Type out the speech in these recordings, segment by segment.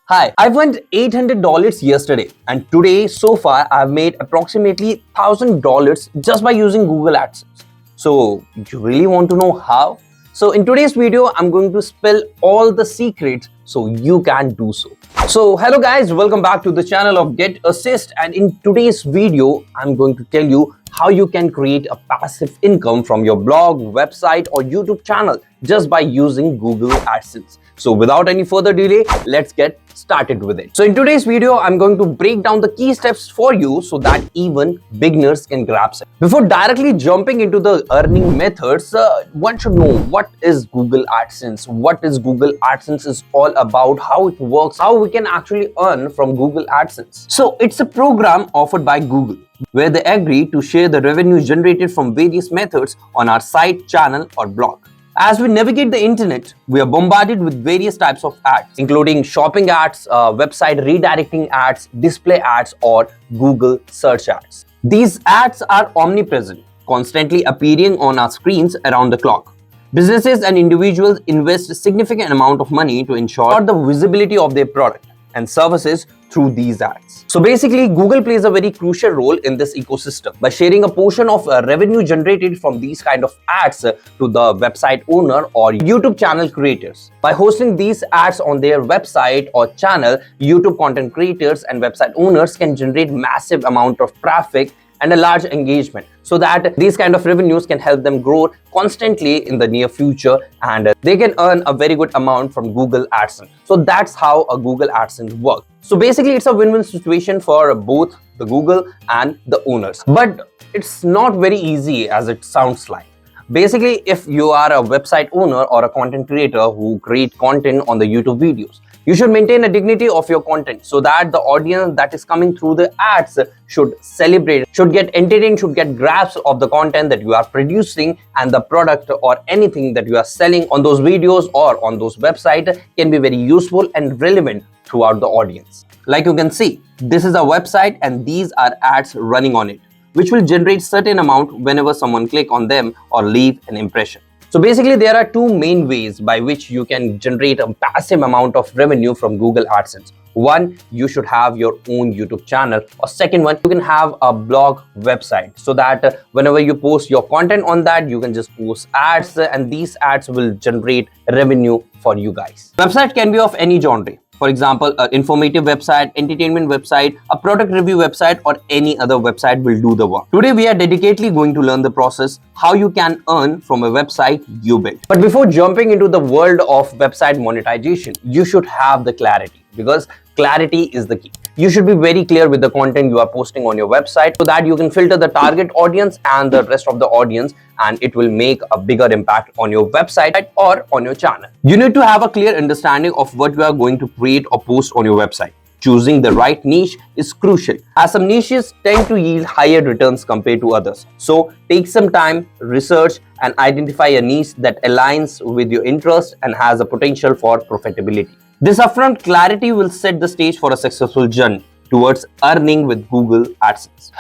Hi, I won $800 yesterday, and today so far I've made approximately $1,000 just by using Google AdSense. So, you really want to know how? So, in today's video, I'm going to spill all the secrets so you can do so. So, hello guys, welcome back to the channel of Get Assist, and in today's video, I'm going to tell you how you can create a passive income from your blog, website, or YouTube channel just by using Google AdSense. So without any further delay, let's get started with it. So in today's video, I'm going to break down the key steps for you so that even beginners can grasp it. Before directly jumping into the earning methods, one should know what is Google AdSense, what is Google AdSense is all about, how it works, how we can actually earn from Google AdSense. So it's a program offered by Google where they agree to share the revenue generated from various methods on our site, channel, or blog. As we navigate the internet, we are bombarded with various types of ads, including shopping ads, website redirecting ads, display ads, or Google search ads. These ads are omnipresent, constantly appearing on our screens around the clock. Businesses and individuals invest a significant amount of money to ensure the visibility of their product and services through these ads. So basically, Google plays a very crucial role in this ecosystem by sharing a portion of revenue generated from these kind of ads to the website owner or YouTube channel creators. By hosting these ads on their website or channel, YouTube content creators and website owners can generate massive amount of traffic and a large engagement, so that these kind of revenues can help them grow constantly in the near future, and they can earn a very good amount from Google AdSense. So that's how a Google AdSense works. So basically, it's a win-win situation for both the Google and the owners. But it's not very easy as it sounds like. Basically, if you are a website owner or a content creator who create content on the YouTube videos, you should maintain a dignity of your content so that the audience that is coming through the ads should celebrate, should get entertained, should get grasp of the content that you are producing, and the product or anything that you are selling on those videos or on those websites can be very useful and relevant throughout the audience. Like you can see, this is a website and these are ads running on it, which will generate certain amount whenever someone click on them or leave an impression. So basically, there are two main ways by which you can generate a passive amount of revenue from Google AdSense. One, you should have your own YouTube channel, or second one, you can have a blog website so that whenever you post your content on that, you can just post ads and these ads will generate revenue for you guys. Website can be of any genre. For example, an informative website, entertainment website, a product review website, or any other website will do the work. Today, we are dedicatedly going to learn the process, how you can earn from a website you built. But before jumping into the world of website monetization, you should have the clarity, because clarity is the key. You should be very clear with the content you are posting on your website so that you can filter the target audience and the rest of the audience, and it will make a bigger impact on your website or on your channel. You need to have a clear understanding of what you are going to create or post on your website. Choosing the right niche is crucial, as some niches tend to yield higher returns compared to others. So take some time, research, and identify a niche that aligns with your interest and has a potential for profitability. This upfront clarity will set the stage for a successful journey towards earning with Google AdSense.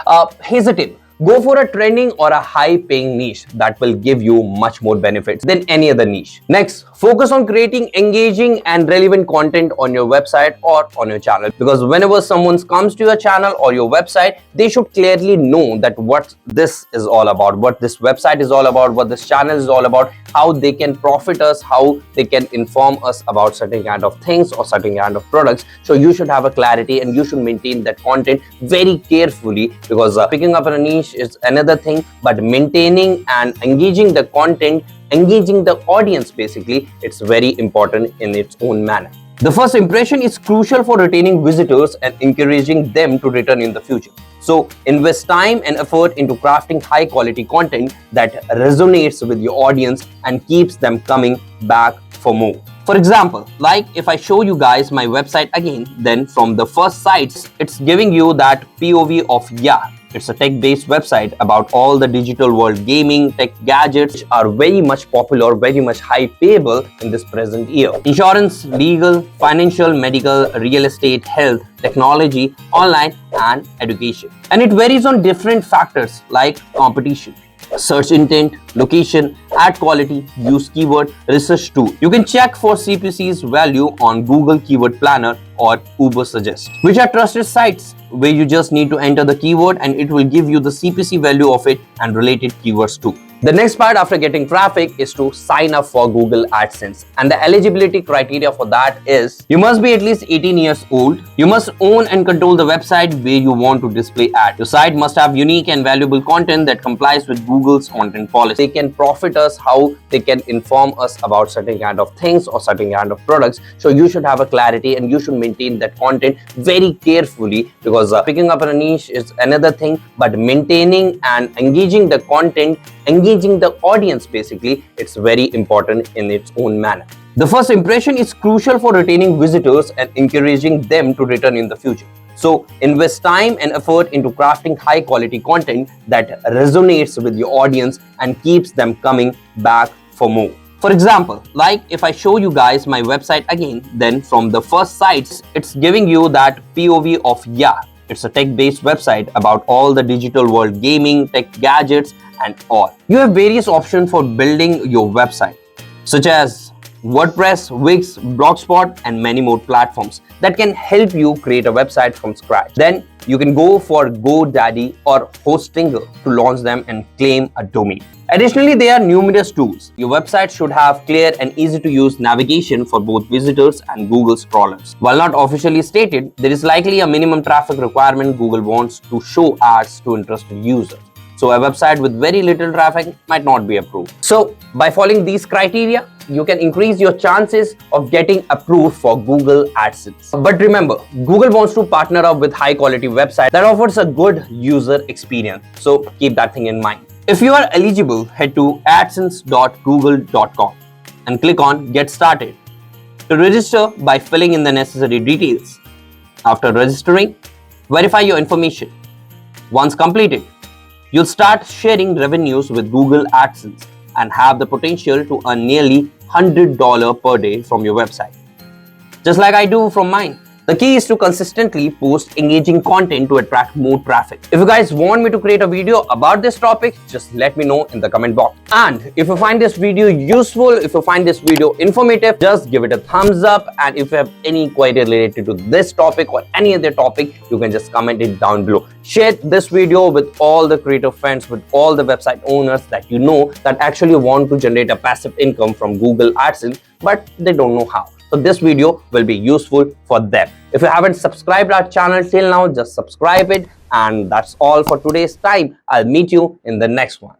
Here's a tip. Go for a trending or a high-paying niche that will give you much more benefits than any other niche. Next, focus on creating engaging and relevant content on your website or on your channel, because whenever someone comes to your channel or your website, they should clearly know that what this is all about, what this website is all about, what this channel is all about, how they can profit us, how they can inform us about certain kind of things or certain kind of products. So you should have a clarity and you should maintain that content very carefully, because picking up a niche is another thing, but maintaining and engaging the content, engaging the audience, basically, it's very important in its own manner. The first impression is crucial for retaining visitors and encouraging them to return in the future. So invest time and effort into crafting high quality content that resonates with your audience and keeps them coming back for more. For example, like if I show you guys my website again, then from the first sites, it's giving you that POV of it's a tech-based website about all the digital world gaming, tech gadgets, which are very much popular, very much high payable in this present year. Insurance, legal, financial, medical, real estate, health, technology, online, and education. And it varies on different factors like competition, search intent, location, ad quality, use keyword research tool. You can check for CPC's value on Google Keyword Planner or Uber Suggest, which are trusted sites where you just need to enter the keyword and it will give you the CPC value of it and related keywords too. The next part after getting traffic is to sign up for Google AdSense, and the eligibility criteria for that is you must be at least 18 years old, you must own and control the website where you want to display ads. Your site must have unique and valuable content that complies with Google's content policy. They can profit us how they can inform us about certain kind of things or certain kind of products. So you should have a clarity and you should maintain that content very carefully, because picking up a niche is another thing, but maintaining and engaging the content, engaging the audience, basically, it's very important in its own manner. The first impression is crucial for retaining visitors and encouraging them to return in the future. So invest time and effort into crafting high quality content that resonates with your audience and keeps them coming back for more. For example, like if I show you guys my website again, then from the first sites, it's giving you that POV of it's a tech-based website about all the digital world, gaming, tech gadgets, and all. You have various options for building your website, such as WordPress, Wix, Blogspot, and many more platforms that can help you create a website from scratch. Then you can go for GoDaddy or Hostinger to launch them and claim a domain. Additionally, there are numerous tools. Your website should have clear and easy to use navigation for both visitors and Google crawlers. While not officially stated, there is likely a minimum traffic requirement Google wants to show ads to interested users. So a website with very little traffic might not be approved. So by following these criteria, you can increase your chances of getting approved for Google AdSense. But remember, Google wants to partner up with high quality website that offers a good user experience. So keep that thing in mind. If you are eligible, head to adsense.google.com and click on Get Started to register by filling in the necessary details. After registering, verify your information. Once completed, you'll start sharing revenues with Google AdSense and have the potential to earn nearly $100 per day from your website, just like I do from mine. The key is to consistently post engaging content to attract more traffic. If you guys want me to create a video about this topic, just let me know in the comment box. And if you find this video useful, if you find this video informative, just give it a thumbs up. And if you have any query related to this topic or any other topic, you can just comment it down below. Share this video with all the creative friends, with all the website owners that you know that actually want to generate a passive income from Google AdSense, but they don't know how. So this video will be useful for them. If you haven't subscribed our channel till now, just subscribe it. And that's all for today's time. I'll meet you in the next one.